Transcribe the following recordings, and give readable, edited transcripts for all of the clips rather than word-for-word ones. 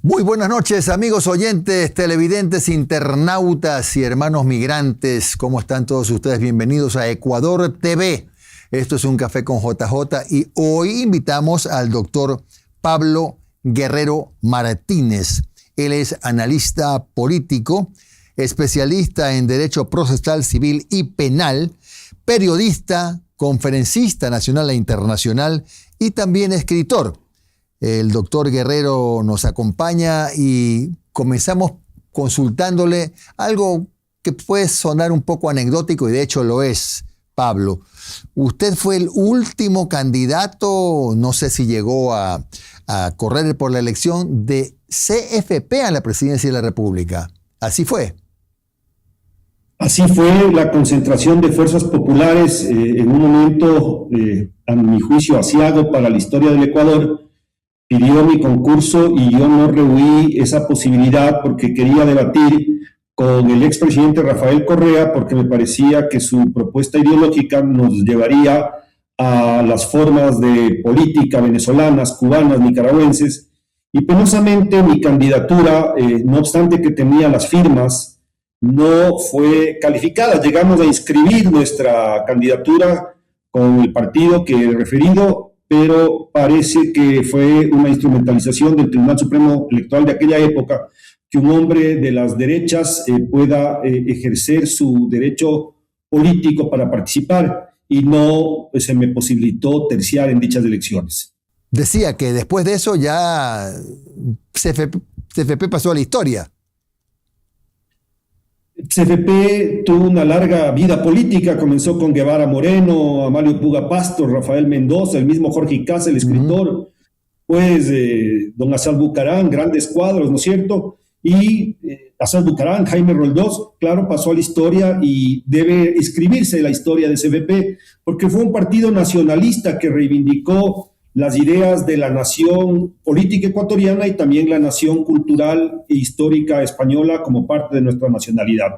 Muy buenas noches, amigos oyentes, televidentes, internautas y hermanos migrantes. ¿Cómo están todos ustedes? Bienvenidos a Ecuador TV. Esto es Un Café con JJ y hoy invitamos al doctor Pablo Guerrero Martínez. Él es analista político, especialista en Derecho Procesal Civil y Penal, periodista, conferencista nacional e internacional y también escritor. El doctor Guerrero nos acompaña y comenzamos consultándole algo que puede sonar un poco anecdótico y de hecho lo es, Pablo. Usted fue el último candidato, no sé si llegó a correr por la elección de CFP a la presidencia de la República. ¿Así fue? Así fue la concentración de fuerzas populares en un momento, a mi juicio, aciago para la historia del Ecuador. Pidió mi concurso y yo no rehuí esa posibilidad porque quería debatir con el expresidente Rafael Correa porque me parecía que su propuesta ideológica nos llevaría a las formas de política venezolanas, cubanas, nicaragüenses, y penosamente mi candidatura, no obstante que tenía las firmas, no fue calificada. Llegamos a inscribir nuestra candidatura con el partido que he referido, pero parece que fue una instrumentalización del Tribunal Supremo Electoral de aquella época que un hombre de las derechas pueda ejercer su derecho político para participar y no se me posibilitó terciar en dichas elecciones. Decía que después de eso ya CFP pasó a la historia. CFP tuvo una larga vida política, comenzó con Guevara Moreno, Amalio Puga Pastor, Rafael Mendoza, el mismo Jorge Icaza, el escritor, pues don Asad Bucarán, grandes cuadros, ¿no es cierto? Y Asad Bucarán, Jaime Roldós, claro, pasó a la historia y debe escribirse en la historia de CFP, porque fue un partido nacionalista que reivindicó las ideas de la nación política ecuatoriana y también la nación cultural e histórica española como parte de nuestra nacionalidad.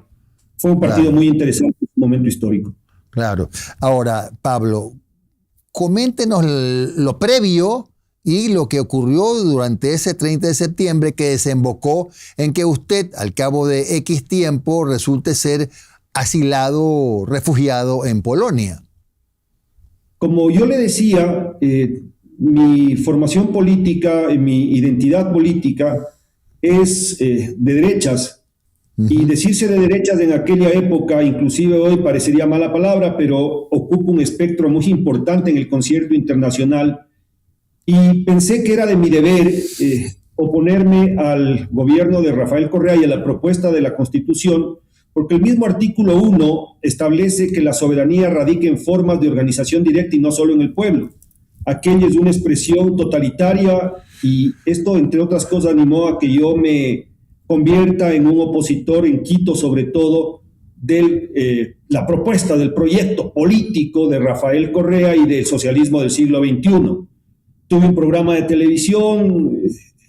Fue un partido muy interesante en un momento histórico. Claro. Ahora, Pablo, coméntenos lo previo y lo que ocurrió durante ese 30 de septiembre que desembocó en que usted, al cabo de X tiempo, resulte ser asilado, refugiado en Polonia. Como yo le decía, mi formación política, mi identidad política es de derechas. Y decirse de derechas en aquella época, inclusive hoy parecería mala palabra, pero ocupa un espectro muy importante en el concierto internacional. Y pensé que era de mi deber oponerme al gobierno de Rafael Correa y a la propuesta de la Constitución, porque el mismo artículo 1 establece que la soberanía radica en formas de organización directa y no solo en el pueblo. Aquello es una expresión totalitaria y esto, entre otras cosas, animó a que yo me convierta en un opositor en Quito, sobre todo, de la propuesta del proyecto político de Rafael Correa y del socialismo del siglo XXI. Tuve un programa de televisión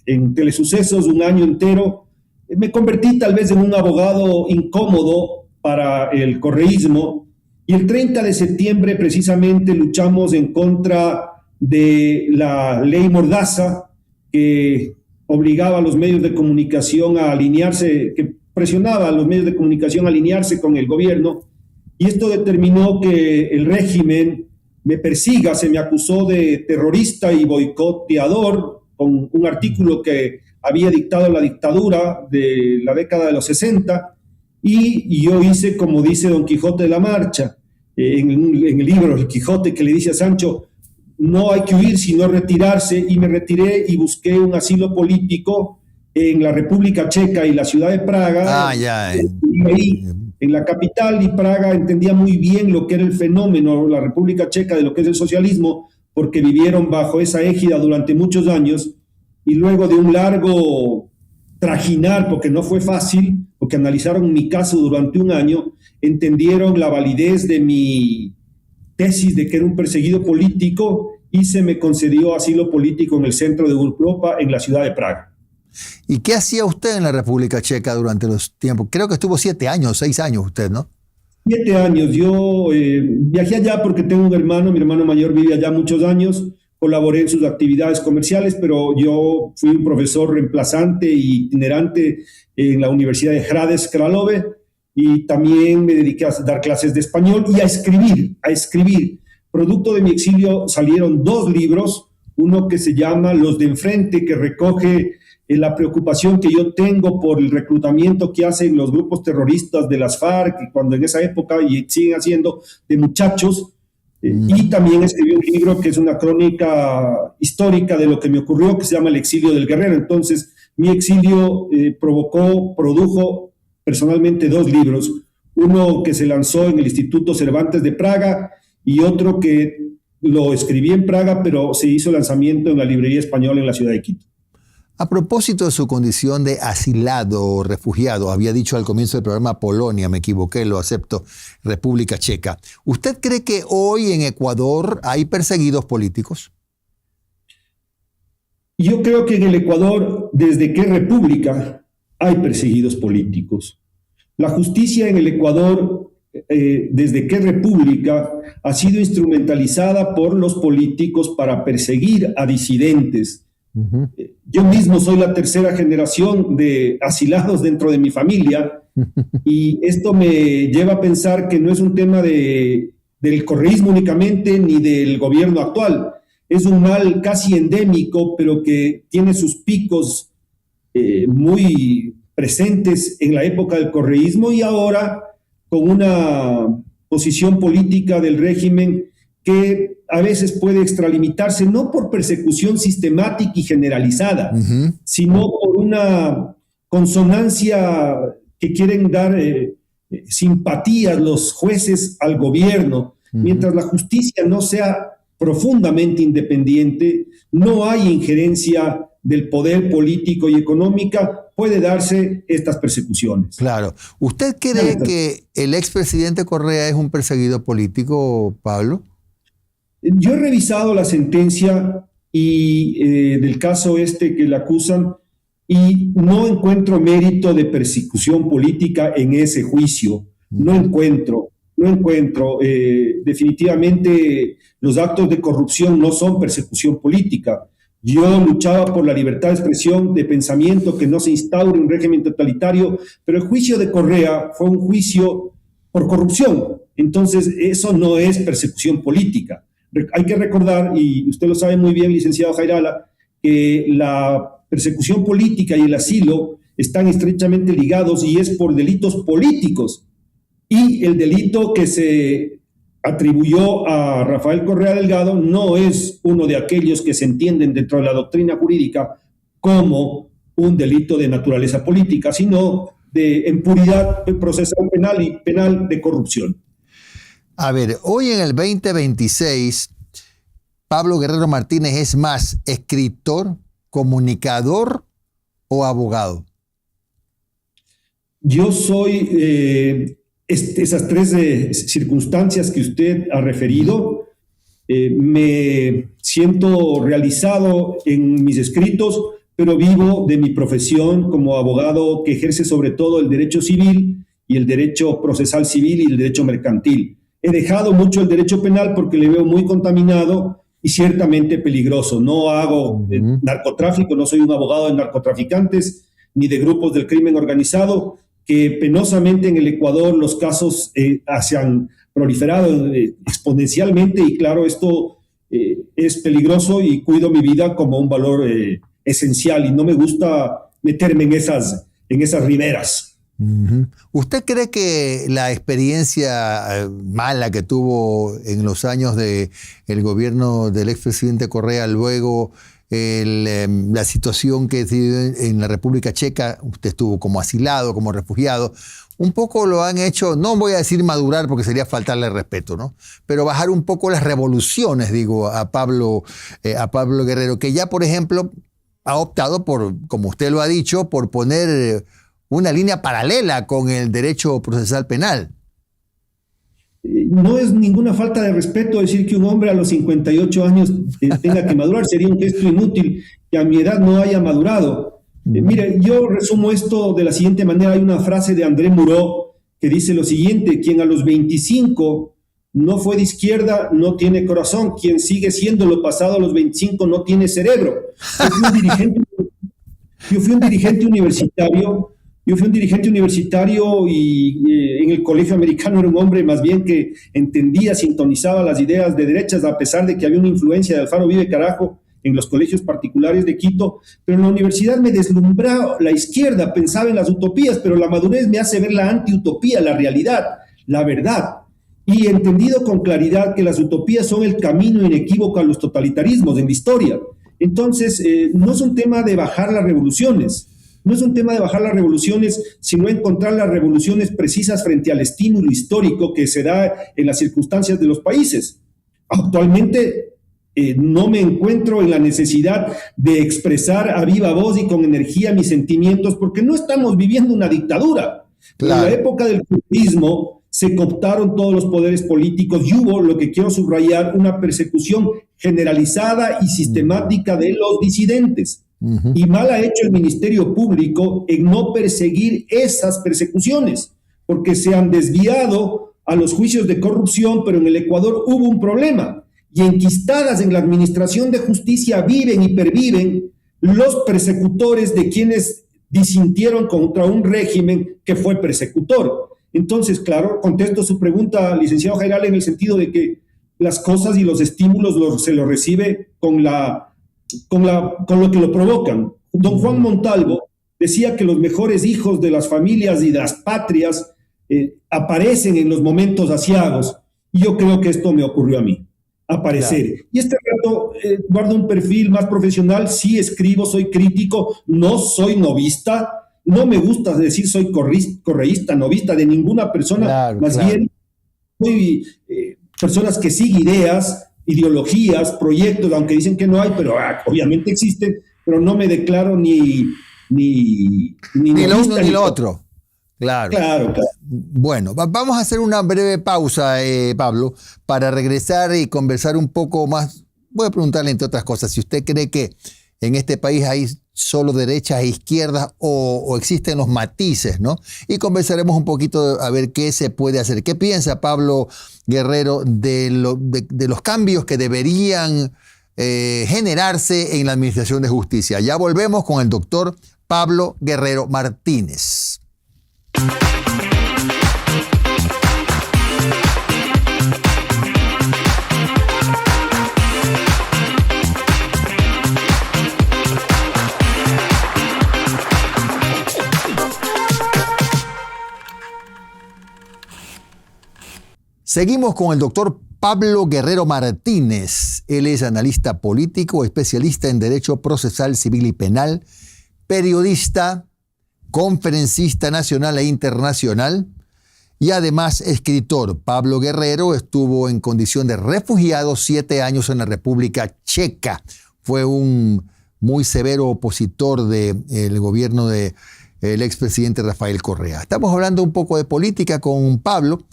en Telesucesos un año entero. Me convertí tal vez en un abogado incómodo para el correísmo y el 30 de septiembre precisamente luchamos en contra de la ley Mordaza que obligaba a los medios de comunicación a alinearse, que presionaba a los medios de comunicación a alinearse con el gobierno, y esto determinó que el régimen me persiga. Se me acusó de terrorista y boicoteador con un artículo que había dictado la dictadura de la década de los 60, y yo hice como dice Don Quijote de la Mancha, en el libro El Quijote, que le dice a Sancho, no hay que huir sino retirarse, y me retiré y busqué un asilo político en la República Checa y la ciudad de Praga. Ahí, en la capital, y Praga entendía muy bien lo que era el fenómeno, la República Checa, de lo que es el socialismo, porque vivieron bajo esa égida durante muchos años, y luego de un largo trajinar, porque no fue fácil, porque analizaron mi caso durante un año, entendieron la validez de mi tesis de que era un perseguido político y se me concedió asilo político en el centro de Europa, en la ciudad de Praga. ¿Y qué hacía usted en la República Checa durante los tiempos? Creo que estuvo 7 años, 6 años usted, ¿no? 7 años. Yo viajé allá porque tengo un hermano, mi hermano mayor vive allá muchos años, colaboré en sus actividades comerciales, pero yo fui un profesor reemplazante e itinerante en la Universidad de Hradec Králové y también me dediqué a dar clases de español y a escribir. Producto de mi exilio salieron 2 libros, uno que se llama Los de Enfrente, que recoge la preocupación que yo tengo por el reclutamiento que hacen los grupos terroristas de las FARC, cuando en esa época, y siguen haciendo, de muchachos. Y también escribí un libro que es una crónica histórica de lo que me ocurrió, que se llama El exilio del guerrero. Entonces, mi exilio produjo personalmente 2 libros. Uno que se lanzó en el Instituto Cervantes de Praga y otro que lo escribí en Praga, pero se hizo lanzamiento en la Librería Española en la ciudad de Quito. A propósito de su condición de asilado o refugiado, había dicho al comienzo del programa Polonia, me equivoqué, lo acepto, República Checa. ¿Usted cree que hoy en Ecuador hay perseguidos políticos? Yo creo que en el Ecuador, desde que república, hay perseguidos políticos. La justicia en el Ecuador, desde que república, ha sido instrumentalizada por los políticos para perseguir a disidentes. Yo mismo soy la 3ª generación de asilados dentro de mi familia y esto me lleva a pensar que no es un tema del correísmo únicamente ni del gobierno actual. Es un mal casi endémico, pero que tiene sus picos muy presentes en la época del correísmo y ahora con una posición política del régimen que a veces puede extralimitarse no por persecución sistemática y generalizada, sino por una consonancia que quieren dar simpatías los jueces al gobierno. Mientras la justicia no sea profundamente independiente, no hay injerencia del poder político y económica, puede darse estas persecuciones. Claro. ¿Usted cree que el expresidente Correa es un perseguido político, Pablo? Yo he revisado la sentencia y del caso que le acusan y no encuentro mérito de persecución política en ese juicio. No encuentro. Definitivamente los actos de corrupción no son persecución política. Yo luchaba por la libertad de expresión, de pensamiento, que no se instaure un régimen totalitario, pero el juicio de Correa fue un juicio por corrupción. Entonces, eso no es persecución política. Hay que recordar, y usted lo sabe muy bien, licenciado Jairala, que la persecución política y el asilo están estrechamente ligados y es por delitos políticos. Y el delito que se atribuyó a Rafael Correa Delgado no es uno de aquellos que se entienden dentro de la doctrina jurídica como un delito de naturaleza política, sino en puridad procesal penal y penal de corrupción. A ver, hoy en el 2026, Pablo Guerrero Martínez es más escritor, comunicador o abogado. Yo soy esas 3 circunstancias que usted ha referido. Me siento realizado en mis escritos, pero vivo de mi profesión como abogado que ejerce sobre todo el derecho civil y el derecho procesal civil y el derecho mercantil. He dejado mucho el derecho penal porque le veo muy contaminado y ciertamente peligroso. No hago narcotráfico, no soy un abogado de narcotraficantes ni de grupos del crimen organizado, que penosamente en el Ecuador los casos se han proliferado exponencialmente y claro, esto es peligroso y cuido mi vida como un valor esencial y no me gusta meterme en esas riberas. ¿Usted cree que la experiencia mala que tuvo en los años del gobierno del expresidente Correa, luego la situación que en la República Checa, usted estuvo como asilado, como refugiado, un poco lo han hecho, no voy a decir madurar porque sería faltarle respeto, ¿no? Pero bajar un poco las revoluciones, digo, a Pablo Guerrero, que ya, por ejemplo, ha optado por, como usted lo ha dicho, por poner una línea paralela con el derecho procesal penal? No es ninguna falta de respeto decir que un hombre a los 58 años tenga que madurar. Sería un gesto inútil que a mi edad no haya madurado. Mire, yo resumo esto de la siguiente manera. Hay una frase de André Muró que dice lo siguiente: quien a los 25 no fue de izquierda no tiene corazón, quien sigue siendo lo pasado a los 25 no tiene cerebro. Yo fui un dirigente universitario y en el colegio americano era un hombre más bien que entendía, sintonizaba las ideas de derechas, a pesar de que había una influencia de Alfaro Vive Carajo en los colegios particulares de Quito, pero en la universidad me deslumbraba la izquierda, pensaba en las utopías, pero la madurez me hace ver la antiutopía, la realidad, la verdad, y he entendido con claridad que las utopías son el camino inequívoco a los totalitarismos en la historia. Entonces, no es un tema de bajar las revoluciones, sino encontrar las revoluciones precisas frente al estímulo histórico que se da en las circunstancias de los países. Actualmente no me encuentro en la necesidad de expresar a viva voz y con energía mis sentimientos, porque no estamos viviendo una dictadura. Claro. En la época del comunismo se cooptaron todos los poderes políticos y hubo, lo que quiero subrayar, una persecución generalizada y sistemática de los disidentes. Y mal ha hecho el Ministerio Público en no perseguir esas persecuciones, porque se han desviado a los juicios de corrupción, pero en el Ecuador hubo un problema. Y enquistadas en la administración de justicia viven y perviven los persecutores de quienes disintieron contra un régimen que fue persecutor. Entonces, claro, contesto su pregunta, licenciado Jairal, en el sentido de que las cosas y los estímulos se los recibe con lo que lo provocan. Don Juan Montalvo decía que los mejores hijos de las familias y de las patrias aparecen en los momentos aciagos, y yo creo que esto me ocurrió a mí, aparecer. Claro. Y este rato guardo un perfil más profesional, sí escribo, soy crítico, no soy novista, no me gusta decir soy correísta, novista de ninguna persona, claro, más bien soy personas que siguen ideas, ideologías, proyectos, aunque dicen que no hay, pero obviamente existen, pero no me declaro ni lo uno ni lo otro. Claro. Bueno, vamos a hacer una breve pausa, Pablo, para regresar y conversar un poco más. Voy a preguntarle, entre otras cosas, si usted cree que en este país hay solo derechas e izquierdas o existen los matices, ¿no? Y conversaremos un poquito a ver qué se puede hacer. ¿Qué piensa Pablo Guerrero de los cambios que deberían generarse en la Administración de Justicia? Ya volvemos con el doctor Pablo Guerrero Martínez. Seguimos con el doctor Pablo Guerrero Martínez. Él es analista político, especialista en Derecho Procesal Civil y Penal, periodista, conferencista nacional e internacional y además escritor. Pablo Guerrero estuvo en condición de refugiado 7 años en la República Checa. Fue un muy severo opositor del gobierno del expresidente Rafael Correa. Estamos hablando un poco de política con Pablo.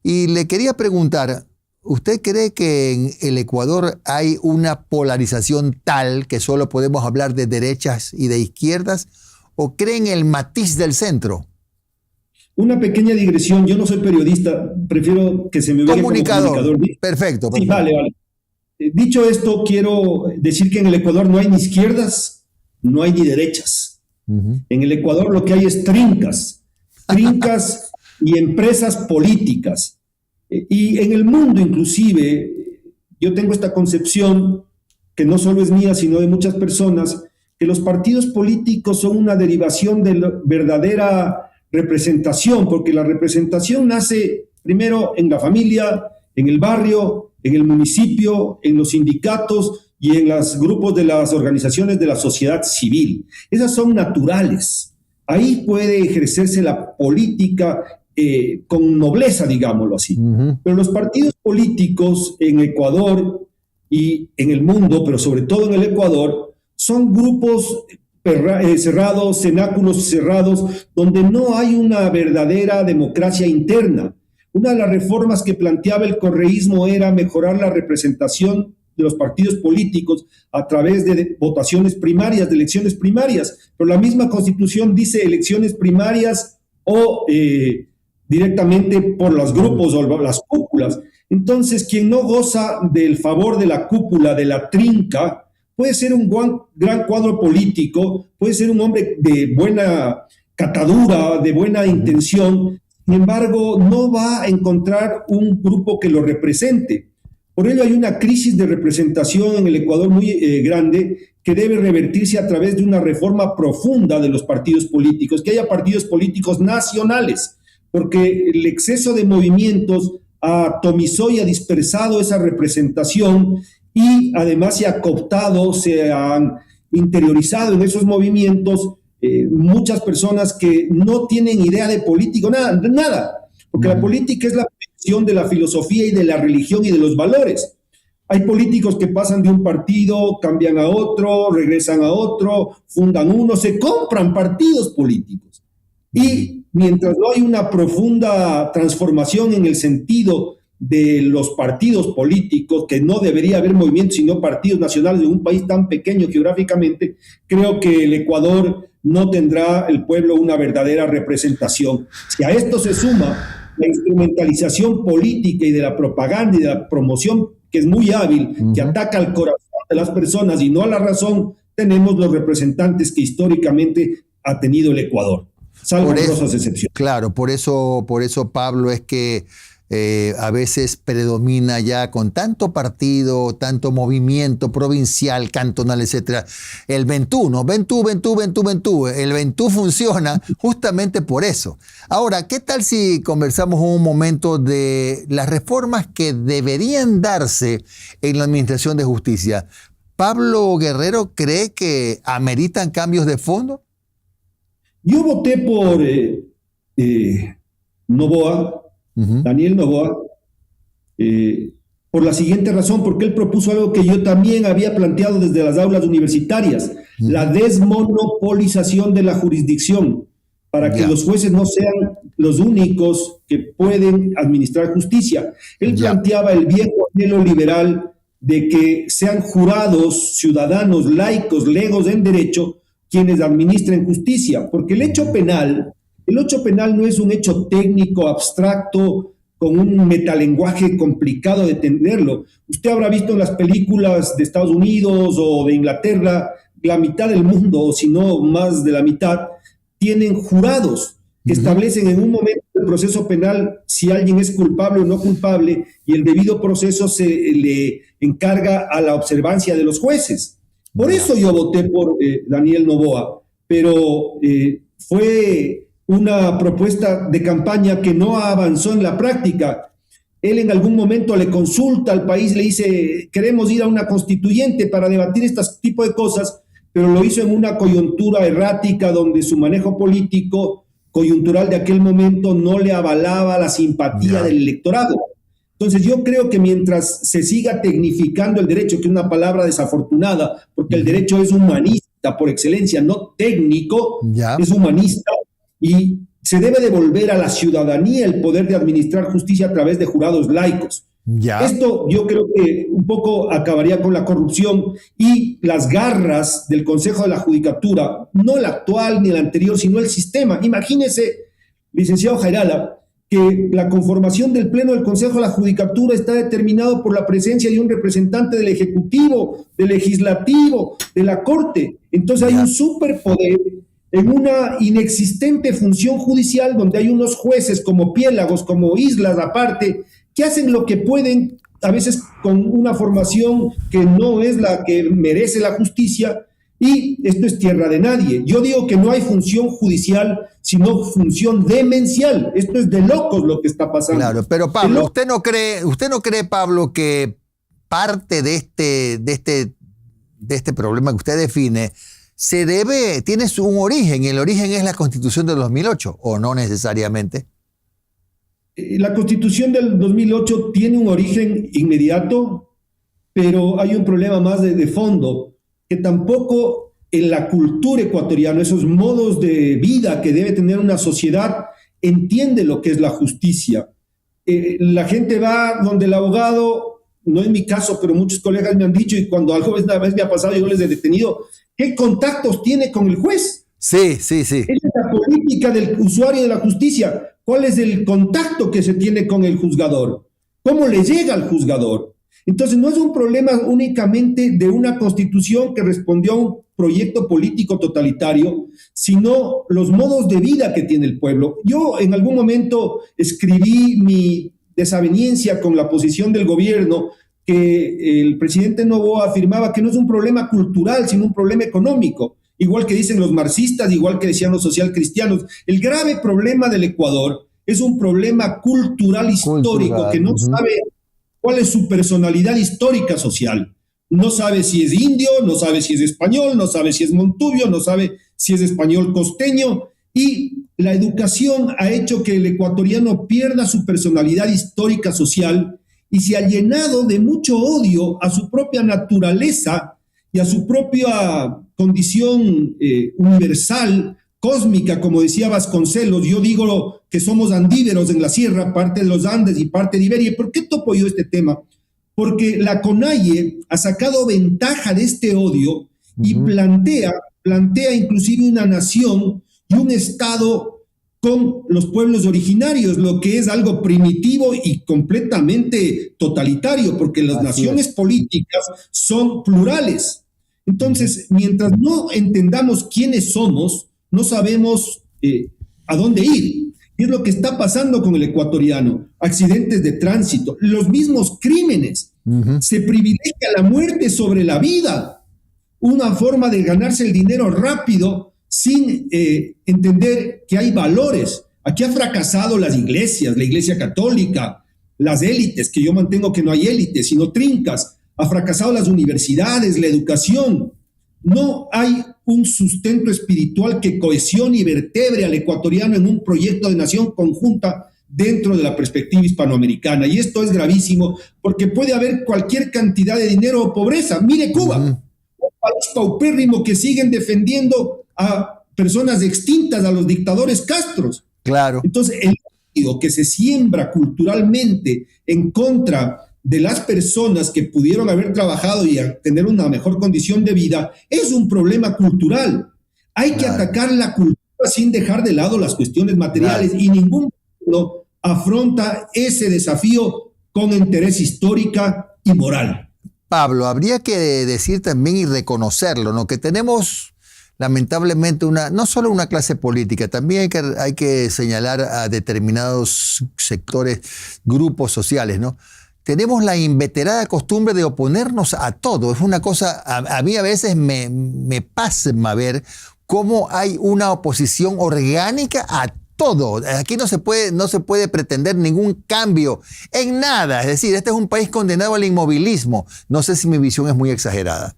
Y le quería preguntar, ¿usted cree que en el Ecuador hay una polarización tal que solo podemos hablar de derechas y de izquierdas? ¿O cree en el matiz del centro? Una pequeña digresión. Yo no soy periodista, prefiero que se me vea como comunicador. Perfecto. Sí, vale. Dicho esto, quiero decir que en el Ecuador no hay ni izquierdas, no hay ni derechas. En el Ecuador lo que hay es trincas y empresas políticas. Y en el mundo inclusive, yo tengo esta concepción, que no solo es mía, sino de muchas personas, que los partidos políticos son una derivación de la verdadera representación, porque la representación nace primero en la familia, en el barrio, en el municipio, en los sindicatos y en los grupos de las organizaciones de la sociedad civil. Esas son naturales. Ahí puede ejercerse la política con nobleza, digámoslo así. Pero los partidos políticos en Ecuador y en el mundo, pero sobre todo en el Ecuador, son grupos cerrados, cenáculos cerrados, donde no hay una verdadera democracia interna. Una de las reformas que planteaba el correísmo era mejorar la representación de los partidos políticos a través de votaciones primarias, de elecciones primarias, pero la misma Constitución dice elecciones primarias o directamente por los grupos o las cúpulas. Entonces, quien no goza del favor de la cúpula, de la trinca, puede ser un gran cuadro político, puede ser un hombre de buena catadura, de buena intención, sin embargo, no va a encontrar un grupo que lo represente. Por ello hay una crisis de representación en el Ecuador muy grande que debe revertirse a través de una reforma profunda de los partidos políticos, que haya partidos políticos nacionales, porque el exceso de movimientos atomizó y ha dispersado esa representación y además se ha cooptado, se han interiorizado en esos movimientos muchas personas que no tienen idea de político, nada, porque la política es la proyección de la filosofía y de la religión y de los valores. Hay políticos que pasan de un partido, cambian a otro, regresan a otro, fundan uno, se compran partidos políticos. Y mientras no hay una profunda transformación en el sentido de los partidos políticos, que no debería haber movimientos sino partidos nacionales de un país tan pequeño geográficamente, creo que el Ecuador no tendrá el pueblo una verdadera representación. Si a esto se suma la instrumentalización política y de la propaganda y de la promoción, que es muy hábil, que ataca al corazón de las personas y no a la razón, tenemos los representantes que históricamente ha tenido el Ecuador, salvo honrosas excepciones. Claro, por eso, Pablo, es que a veces predomina ya con tanto partido, tanto movimiento provincial, cantonal, etcétera, el Ventú, ¿no? Ventú. El Ventú funciona justamente por eso. Ahora, ¿qué tal si conversamos un momento de las reformas que deberían darse en la Administración de Justicia? ¿Pablo Guerrero cree que ameritan cambios de fondo? Yo voté por Noboa, Daniel Noboa, por la siguiente razón, porque él propuso algo que yo también había planteado desde las aulas universitarias, la desmonopolización de la jurisdicción, para que los jueces no sean los únicos que pueden administrar justicia. Él planteaba el viejo anhelo liberal de que sean jurados, ciudadanos, laicos, legos en derecho, quienes administren justicia, porque el hecho penal no es un hecho técnico, abstracto, con un metalenguaje complicado de entenderlo. Usted habrá visto en las películas de Estados Unidos o de Inglaterra, la mitad del mundo, o si no más de la mitad, tienen jurados que establecen en un momento del proceso penal si alguien es culpable o no culpable, y el debido proceso se le encarga a la observancia de los jueces. Por eso yo voté por Daniel Noboa, pero fue una propuesta de campaña que no avanzó en la práctica. Él en algún momento le consulta al país, le dice, queremos ir a una constituyente para debatir este tipo de cosas, pero lo hizo en una coyuntura errática donde su manejo político coyuntural de aquel momento no le avalaba la simpatía del electorado. Entonces yo creo que mientras se siga tecnificando el derecho, que es una palabra desafortunada, porque el derecho es humanista por excelencia, no técnico, es humanista, y se debe devolver a la ciudadanía el poder de administrar justicia a través de jurados laicos. Esto yo creo que un poco acabaría con la corrupción y las garras del Consejo de la Judicatura, no el actual ni el anterior, sino el sistema. Imagínese, licenciado Jairala, que la conformación del Pleno del Consejo de la Judicatura está determinado por la presencia de un representante del Ejecutivo, del Legislativo, de la Corte. Entonces hay un superpoder en una inexistente función judicial donde hay unos jueces como piélagos, como islas aparte, que hacen lo que pueden, a veces con una formación que no es la que merece la justicia, y esto es tierra de nadie. Yo digo que no hay función judicial, sino función demencial. Esto es de locos lo que está pasando. Claro, pero Pablo, ¿usted no cree, Pablo, que parte de este problema que usted define tiene un origen, y el origen es la Constitución del 2008, o no necesariamente? La Constitución del 2008 tiene un origen inmediato, pero hay un problema más de fondo, que tampoco en la cultura ecuatoriana, esos modos de vida que debe tener una sociedad, entiende lo que es la justicia. la gente va donde el abogado, no es mi caso, pero muchos colegas me han dicho, y cuando algo una vez me ha pasado, yo les he detenido, ¿qué contactos tiene con el juez? Sí. Esa es la política del usuario de la justicia. ¿Cuál es el contacto que se tiene con el juzgador? ¿Cómo le llega al juzgador? Entonces, no es un problema únicamente de una constitución que respondió a un proyecto político totalitario, sino los modos de vida que tiene el pueblo. Yo en algún momento escribí mi desaveniencia con la posición del gobierno, que el presidente Noboa afirmaba que no es un problema cultural, sino un problema económico, igual que dicen los marxistas, igual que decían los socialcristianos. El grave problema del Ecuador es un problema cultural histórico, que no sabe cuál es su personalidad histórica social. No sabe si es indio, no sabe si es español, no sabe si es montubio, no sabe si es español costeño, y la educación ha hecho que el ecuatoriano pierda su personalidad histórica social y se ha llenado de mucho odio a su propia naturaleza y a su propia condición universal, cósmica, como decía Vasconcelos. Yo digo que somos andíveros en la sierra, parte de los Andes y parte de Iberia. ¿Por qué topo yo este tema? Porque la CONAIE ha sacado ventaja de este odio y plantea inclusive una nación y un Estado con los pueblos originarios, lo que es algo primitivo y completamente totalitario, porque las naciones políticas son plurales. Entonces, mientras no entendamos quiénes somos, no sabemos a dónde ir. Y es lo que está pasando con el ecuatoriano. Accidentes de tránsito, los mismos crímenes. Se privilegia la muerte sobre la vida. Una forma de ganarse el dinero rápido sin entender que hay valores. Aquí ha fracasado las iglesias, la iglesia católica, las élites, que yo mantengo que no hay élites, sino trincas. Ha fracasado las universidades, la educación. No hay un sustento espiritual que cohesione y vertebre al ecuatoriano en un proyecto de nación conjunta dentro de la perspectiva hispanoamericana. Y esto es gravísimo porque puede haber cualquier cantidad de dinero o pobreza. Mire Cuba, un país paupérrimo que siguen defendiendo a personas extintas, a los dictadores Castros. Claro. Entonces, el odio que se siembra culturalmente en contra de las personas que pudieron haber trabajado y tener una mejor condición de vida es un problema cultural. Hay que atacar la cultura sin dejar de lado las cuestiones materiales, y ningún pueblo afronta ese desafío con interés histórica y moral. Pablo, habría que decir también y reconocerlo, ¿no? Que tenemos lamentablemente no solo una clase política, también hay que señalar a determinados sectores, grupos sociales, ¿no? Tenemos la inveterada costumbre de oponernos a todo. Es una cosa, a mí a veces me pasma ver cómo hay una oposición orgánica a todo. Aquí no se puede pretender ningún cambio en nada. Es decir, este es un país condenado al inmovilismo. No sé si mi visión es muy exagerada.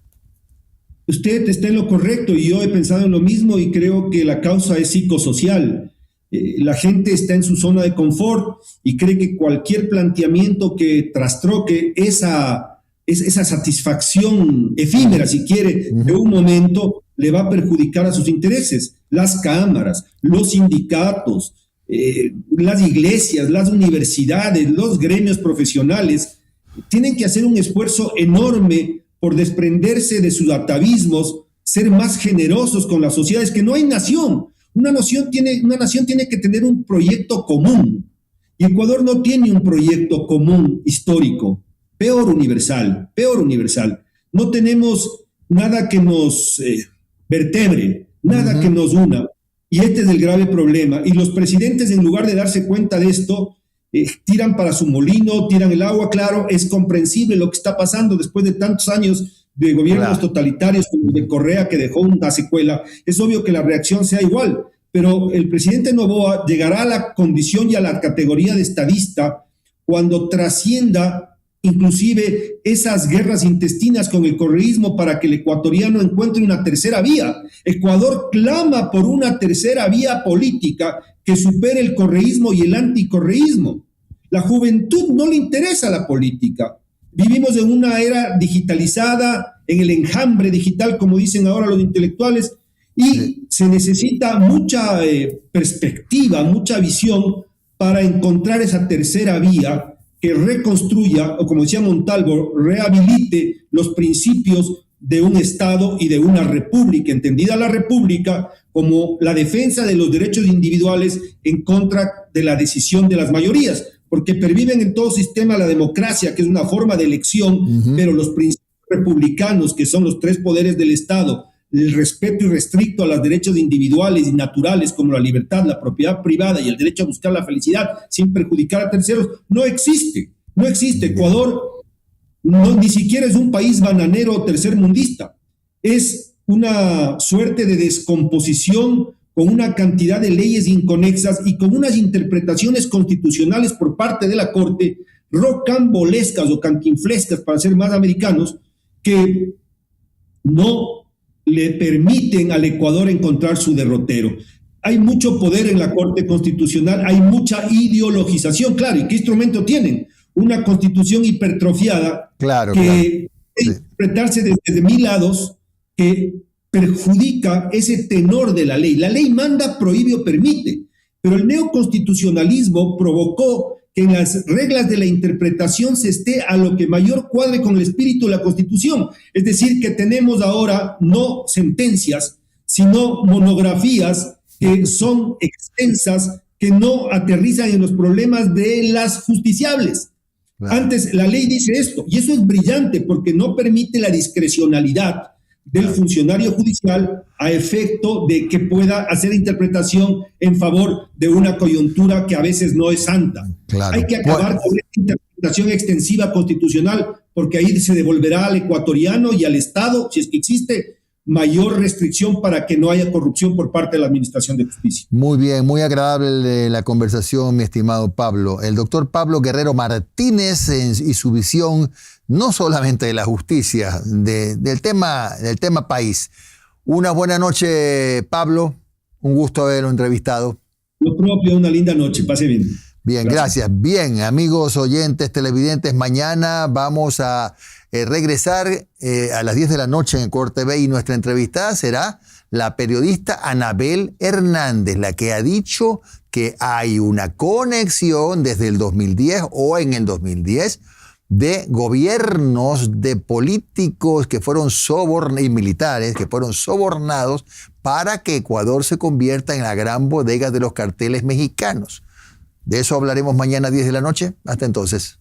Usted está en lo correcto y yo he pensado en lo mismo y creo que la causa es psicosocial. La gente está en su zona de confort y cree que cualquier planteamiento que trastroque esa satisfacción efímera, si quiere, de un momento, le va a perjudicar a sus intereses. Las cámaras, los sindicatos, las iglesias, las universidades, los gremios profesionales tienen que hacer un esfuerzo enorme por desprenderse de sus atavismos, ser más generosos con las sociedades, que no hay nación. Una nación tiene que tener un proyecto común, y Ecuador no tiene un proyecto común histórico, peor universal. No tenemos nada que nos vertebre, nada que nos una, y este es el grave problema. Y los presidentes, en lugar de darse cuenta de esto, tiran para su molino, tiran el agua. Claro, es comprensible lo que está pasando después de tantos años de gobiernos totalitarios como el de Correa, que dejó una secuela. Es obvio que la reacción sea igual, pero el presidente Noboa llegará a la condición y a la categoría de estadista cuando trascienda inclusive esas guerras intestinas con el correísmo para que el ecuatoriano encuentre una tercera vía. Ecuador clama por una tercera vía política que supere el correísmo y el anticorreísmo. La juventud no le interesa la política. Vivimos en una era digitalizada, en el enjambre digital, como dicen ahora los intelectuales, y se necesita mucha perspectiva, mucha visión para encontrar esa tercera vía que reconstruya, o como decía Montalvo, rehabilite los principios de un Estado y de una república, entendida la república como la defensa de los derechos individuales en contra de la decisión de las mayorías, porque perviven en todo sistema la democracia, que es una forma de elección, pero los principios republicanos, que son los tres poderes del Estado, el respeto irrestricto a los derechos individuales y naturales como la libertad, la propiedad privada y el derecho a buscar la felicidad sin perjudicar a terceros, no existe. No existe. Ecuador ni siquiera es un país bananero o tercermundista. Es una suerte de descomposición con una cantidad de leyes inconexas y con unas interpretaciones constitucionales por parte de la Corte rocambolescas o cantinflescas, para ser más americanos, que no le permiten al Ecuador encontrar su derrotero. Hay mucho poder en la Corte Constitucional, hay mucha ideologización, claro, ¿y qué instrumento tienen? Una constitución hipertrofiada que puede interpretarse desde 1000 lados, que perjudica ese tenor de la ley. La ley manda, prohíbe o permite, pero el neoconstitucionalismo provocó que en las reglas de la interpretación se esté a lo que mayor cuadre con el espíritu de la Constitución. Es decir, que tenemos ahora no sentencias, sino monografías que son extensas, que no aterrizan en los problemas de las justiciables. Claro. Antes la ley dice esto, y eso es brillante porque no permite la discrecionalidad del funcionario judicial a efecto de que pueda hacer interpretación en favor de una coyuntura que a veces no es santa. Claro. Hay que acabar con esta interpretación extensiva constitucional, porque ahí se devolverá al ecuatoriano y al Estado, si es que existe, mayor restricción para que no haya corrupción por parte de la Administración de Justicia. Muy bien, muy agradable la conversación, mi estimado Pablo. El doctor Pablo Guerrero Martínez y su visión no solamente de la justicia, del tema país. Una buena noche, Pablo. Un gusto haberlo entrevistado. Lo propio, una linda noche. Pase bien. Bien, gracias. Bien, amigos oyentes, televidentes, mañana vamos a regresar a las 10 de la noche en Ecuador TV y nuestra entrevistada será la periodista Anabel Hernández, la que ha dicho que hay una conexión desde el 2010 o en el 2010 de gobiernos, de políticos que fueron sobornados y militares que fueron sobornados para que Ecuador se convierta en la gran bodega de los carteles mexicanos. De eso hablaremos mañana a 10 de la noche. Hasta entonces.